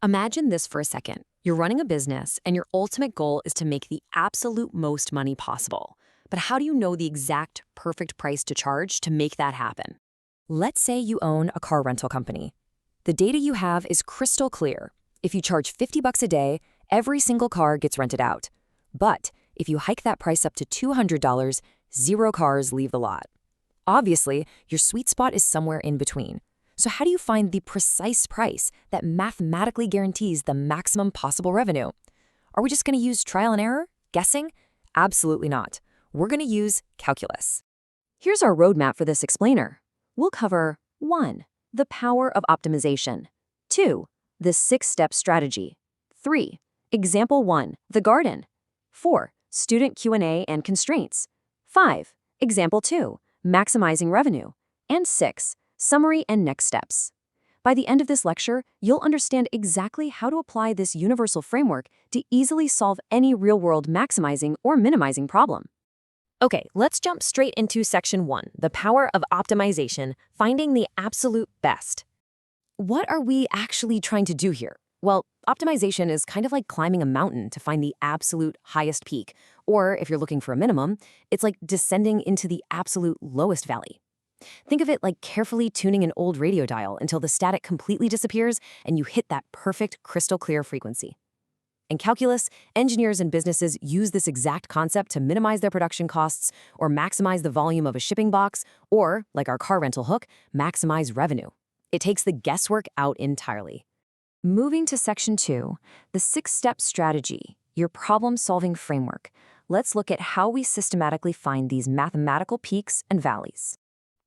Imagine this for a second. You're running a business, and your ultimate goal is to make the absolute most money possible. But how do you know the exact perfect price to charge to make that happen? Let's say you own a car rental company. The data you have is crystal clear. If you charge $50 a day, every single car gets rented out. But if you hike that price up to $200, 0 cars leave the lot. Obviously, your sweet spot is somewhere in between. So how do you find the precise price that mathematically guarantees the maximum possible revenue? Are we just going to use trial and error? Guessing? Absolutely not. We're going to use calculus. Here's our roadmap for this explainer. We'll cover 1. The power of optimization. 2. The 6-step strategy. 3. Example 1. The garden. 4. Student Q&A and constraints. 5. Example 2. Maximizing revenue. And 6. Summary and next steps. By the end of this lecture, you'll understand exactly how to apply this universal framework to easily solve any real-world maximizing or minimizing problem. Okay, let's jump straight into section 1, the power of optimization, finding the absolute best. What are we actually trying to do here? Well, optimization is kind of like climbing a mountain to find the absolute highest peak. Or if you're looking for a minimum, it's like descending into the absolute lowest valley. Think of it like carefully tuning an old radio dial until the static completely disappears and you hit that perfect crystal clear frequency. In calculus, engineers and businesses use this exact concept to minimize their production costs or maximize the volume of a shipping box or, like our car rental hook, maximize revenue. It takes the guesswork out entirely. Moving to section 2, the 6-step strategy, your problem-solving framework. Let's look at how we systematically find these mathematical peaks and valleys.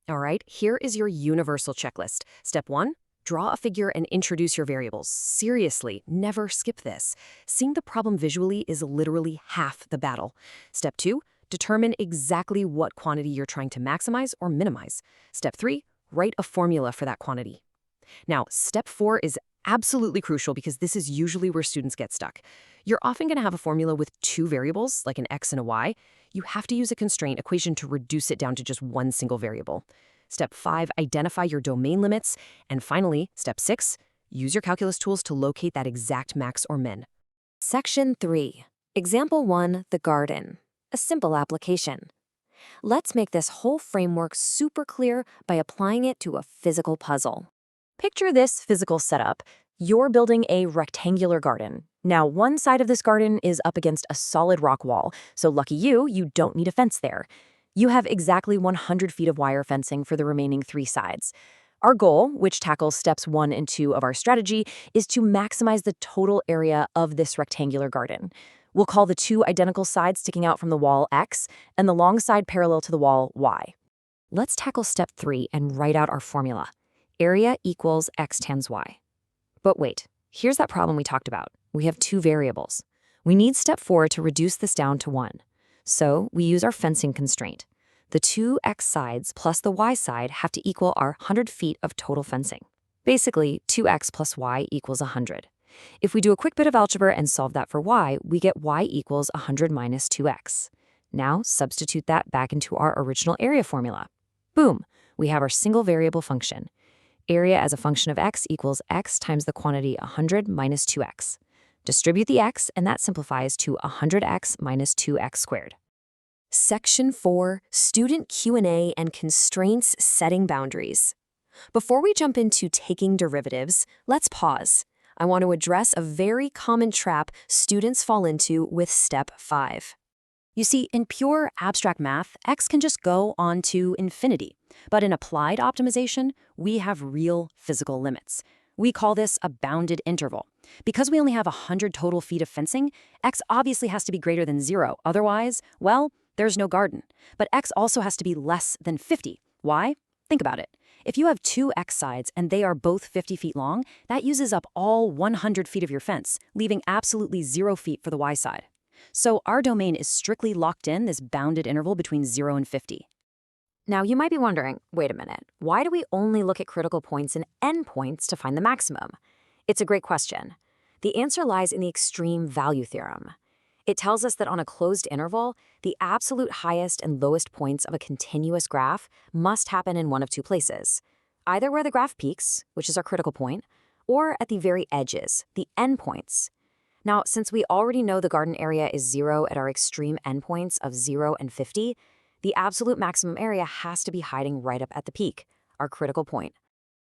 All right, here is your universal checklist. Step 1, draw a figure and introduce your variables. Seriously, never skip this. Seeing the problem visually is literally half the battle. Step 2, determine exactly what quantity you're trying to maximize or minimize. Step 3, write a formula for that quantity. Now, step 4 is absolutely crucial because this is usually where students get stuck. You're often going to have a formula with 2 variables, like an x and a y. You have to use a constraint equation to reduce it down to just one single variable. Step 5, identify your domain limits. And finally, step 6, use your calculus tools to locate that exact max or min. Section 3, Example 1, the garden. A simple application. Let's make this whole framework super clear by applying it to a physical puzzle. Picture this physical setup. You're building a rectangular garden. Now, one side of this garden is up against a solid rock wall, so lucky you, you don't need a fence there. You have exactly 100 feet of wire fencing for the remaining 3 sides. Our goal, which tackles steps 1 and 2 of our strategy, is to maximize the total area of this rectangular garden. We'll call the 2 identical sides sticking out from the wall X and the long side parallel to the wall Y. Let's tackle step 3 and write out our formula. Area equals X times Y. But wait, here's that problem we talked about. We have 2 variables. We need step 4 to reduce this down to 1. So we use our fencing constraint. The 2 X sides plus the Y side have to equal our 100 feet of total fencing. Basically, 2X plus Y equals 100. If we do a quick bit of algebra and solve that for Y, we get Y equals 100 minus 2X. Now substitute that back into our original area formula. Boom, we have our single variable function. Area as a function of x equals x times the quantity 100 minus 2x. Distribute the x, and that simplifies to 100x minus 2x squared. Section 4, Student Q&A and Constraints Setting Boundaries. Before we jump into taking derivatives, let's pause. I want to address a very common trap students fall into with step 5. You see, in pure abstract math, x can just go on to infinity. But in applied optimization, we have real physical limits. We call this a bounded interval. Because we only have 100 total feet of fencing, x obviously has to be greater than 0. Otherwise, well, there's no garden. But x also has to be less than 50. Why? Think about it. If you have 2 x sides and they are both 50 feet long, that uses up all 100 feet of your fence, leaving absolutely 0 feet for the y side. So our domain is strictly locked in this bounded interval between 0 and 50. Now, you might be wondering, wait a minute, why do we only look at critical points and endpoints to find the maximum? It's a great question. The answer lies in the extreme value theorem. It tells us that on a closed interval, the absolute highest and lowest points of a continuous graph must happen in one of 2 places. Either where the graph peaks, which is our critical point, or at the very edges, the endpoints. Now, since we already know the garden area is 0 at our extreme endpoints of 0 and 50, the absolute maximum area has to be hiding right up at the peak, our critical point.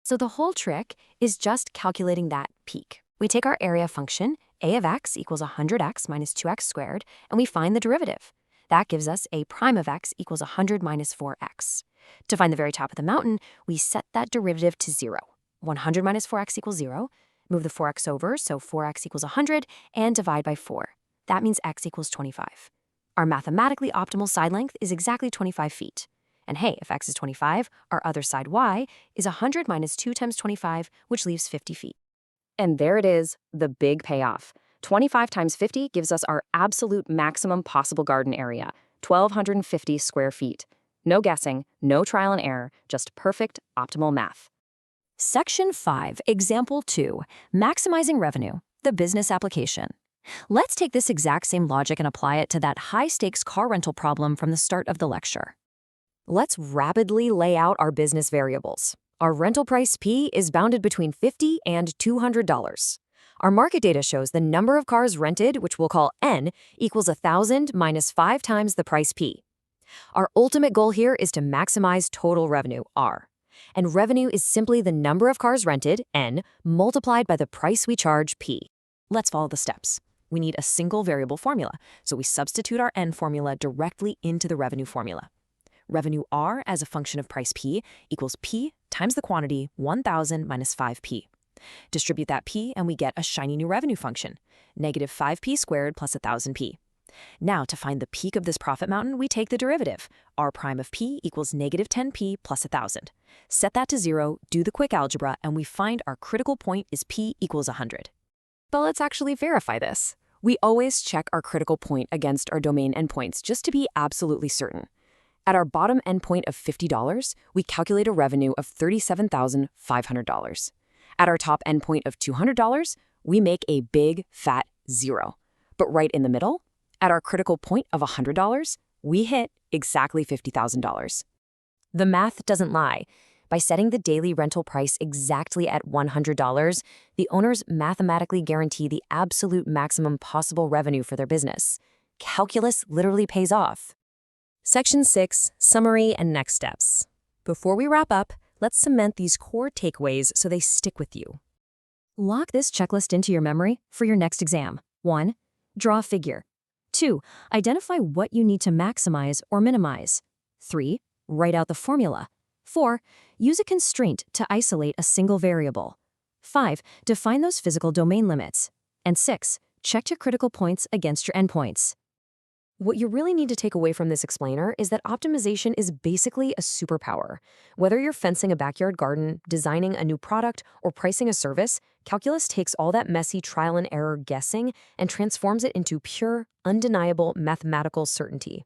So the whole trick is just calculating that peak. We take our area function, a of x equals 100x minus 2x squared, and we find the derivative. That gives us a prime of x equals 100 minus 4x. To find the very top of the mountain, we set that derivative to 0. 100 minus 4x equals 0. Move the 4x over, so 4x equals 100, and divide by 4. That means x equals 25. Our mathematically optimal side length is exactly 25 feet. And hey, if x is 25, our other side y is 100 minus 2 times 25, which leaves 50 feet. And there it is, the big payoff. 25 times 50 gives us our absolute maximum possible garden area, 1,250 square feet. No guessing, no trial and error, just perfect, optimal math. Section 5, Example 2, Maximizing Revenue, the business application. Let's take this exact same logic and apply it to that high-stakes car rental problem from the start of the lecture. Let's rapidly lay out our business variables. Our rental price P is bounded between $50 and $200. Our market data shows the number of cars rented, which we'll call N, equals 1,000 minus 5 times the price P. Our ultimate goal here is to maximize total revenue, R. And revenue is simply the number of cars rented, N, multiplied by the price we charge, P. Let's follow the steps. We need a single variable formula, so we substitute our N formula directly into the revenue formula. Revenue R as a function of price P equals P times the quantity 1,000 minus 5P. Distribute that P and we get a shiny new revenue function, negative 5P squared plus 1,000P. Now, to find the peak of this profit mountain, we take the derivative. R prime of P equals negative 10P plus 1,000. Set that to 0, do the quick algebra, and we find our critical point is P equals 100. But let's actually verify this. We always check our critical point against our domain endpoints just to be absolutely certain. At our bottom endpoint of $50, we calculate a revenue of $37,500. At our top endpoint of $200, we make a big, fat 0. But right in the middle, at our critical point of $100, we hit exactly $50,000. The math doesn't lie. By setting the daily rental price exactly at $100, the owners mathematically guarantee the absolute maximum possible revenue for their business. Calculus literally pays off. Section 6, Summary and Next Steps. Before we wrap up, let's cement these core takeaways so they stick with you. Lock this checklist into your memory for your next exam. 1. Draw a figure. 2. Identify what you need to maximize or minimize. 3. Write out the formula. 4. Use a constraint to isolate a single variable. 5. Define those physical domain limits. And 6. Check your critical points against your endpoints. What you really need to take away from this explainer is that optimization is basically a superpower. Whether you're fencing a backyard garden, designing a new product, or pricing a service, calculus takes all that messy trial and error guessing and transforms it into pure, undeniable mathematical certainty.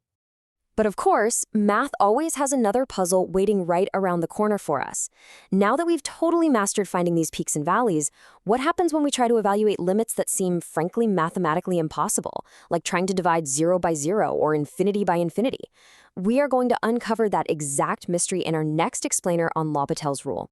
But of course, math always has another puzzle waiting right around the corner for us. Now that we've totally mastered finding these peaks and valleys, what happens when we try to evaluate limits that seem frankly mathematically impossible, like trying to divide 0 by 0 or infinity by infinity? We are going to uncover that exact mystery in our next explainer on L'Hopital's rule.